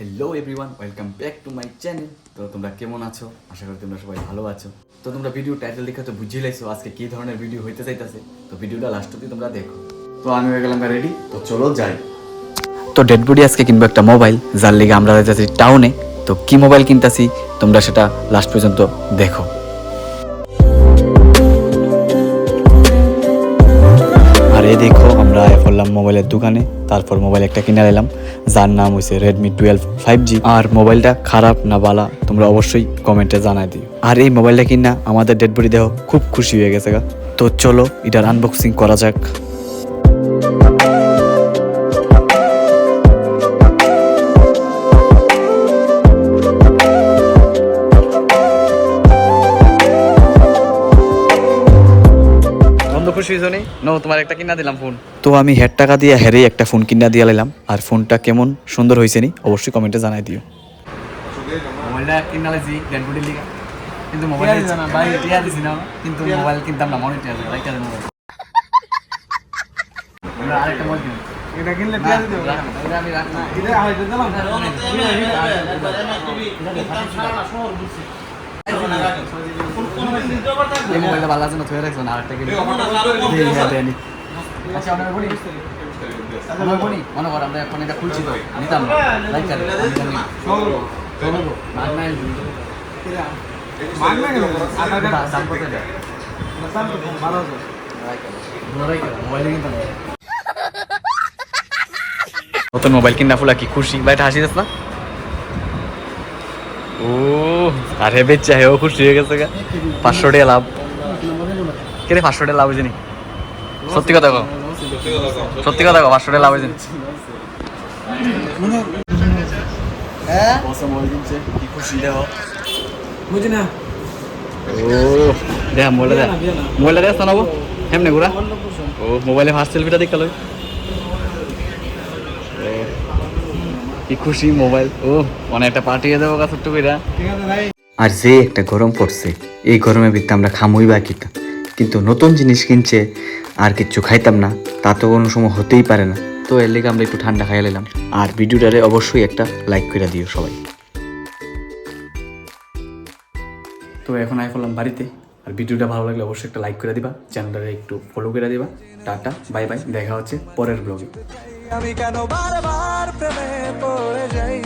Hello everyone, welcome back to my channel. তো তোমরা কেমন আছো? আশা করি তোমরা সবাই ভালো আছো। তো তোমরা ভিডিও টাইটেল দেখে তো বুঝিয়ে লাইছো আজকে কী ধরনের ভিডিও হইতে চাইতেছে। তো ভিডিওটা লাস্ট অব্দি তোমরা দেখো। তো আমি হয়ে গেলাম রেডি, তো চলো যাই। তো ডেড বডি আজকে কিনবো একটা মোবাইল, যার লিগে আমরা যাচ্ছি টাউনে। তো কি মোবাইল কিনতেছি তোমরা সেটা লাস্ট পর্যন্ত দেখো। আর এই দেখো আমরা পড়লাম মোবাইলের দোকানে, তারপর মোবাইল একটা কিনে নিলাম যার নাম হয়েছে Redmi 12 5G। আর মোবাইলটা খারাপ না বালা তোমরা অবশ্যই কমেন্টে জানাই দিও। আর এই মোবাইলটা কিনা আমাদের ডেড বডি দেহ খুব খুশি হয়ে গেছে গা। তো চলো এটার আনবক্সিং করা যাক। খুশি হইছো নি? নো, তোমার একটা কিনা দিলাম ফোন। তো আমি হেড টাকা দিয়ে হেরে একটা ফোন কিনা দিয়ে লাইলাম। আর ফোনটা কেমন সুন্দর হয়েছে নি অবশ্যই কমেন্টে জানাই দিও। মোবাইলটা কিনা লাইছি ডেড বডির লিগা, কিন্তু মোবাইল না ভাই টিয়া দিছি না, কিন্তু মোবাইল কিনতাম না, মনে টিয়া রাইটা দেন মোবাইল। আমরা আরেকটা মোবাইল কিনব, এটা কিনলে টিয়া দিতে হবে। এটা আমি রাখ না, এটা আইতে দিলাম এই মোবাইলটা ভালো আছে না, থয়ে রাখছো না আরেকটা কিনব। আচ্ছা আমরা বলি আমরা বলি মনে কর আমরা এখন এটা খুলছি তো নিতাম না রাইটা নতুন মোবাইল কিনা ফুলা কি খুশি ভাই, এটা হাসি যাস না? ও আরে বেচা হে, ও খুশি হয়ে গেছে গা। 500 টাকা লাভ। কে রে 500 টাকা লাভ হয়েছে নি? সত্যি কথা কও, সত্যি কথা কও, 500 টাকা লাভ হয়েছে নি? হ্যাঁ কি খুশি দেখো, বুঝি না। ও দেখ মোবাইলটা দেখ শোনাবো কেমনে ঘুরা। ও মোবাইলে ফার্স্ট সেলফিটা দেখ লই, কি খুশি মোবাইল। ও অনেক একটা পাঠিয়ে দেবো গা ছোট্ট কইরা। আর যে একটা গরম পড়ছে, এই গরমের ভিতরে আমরা খামুই বা কিতা, কিন্তু নতুন জিনিস কিনছে আর কিচ্ছু খাইতাম না, তা তো কোনো সময় হতেই পারে না। তো এর লেগে আমরা একটু ঠান্ডা খাইয়া নিলাম। আর ভিডিওটারে অবশ্যই একটা লাইক করে দিও সবাই। তো এখন আই করলাম বাড়িতে। আর ভিডিওটা ভালো লাগলে অবশ্যই একটা লাইক করে দিবা, চ্যানেলটারে একটু ফলো করে দিবা। টাটা বাই বাই, দেখা হচ্ছে পরের ব্লগে। আমি কেন বারবার প্রেমে পড়ে যাই।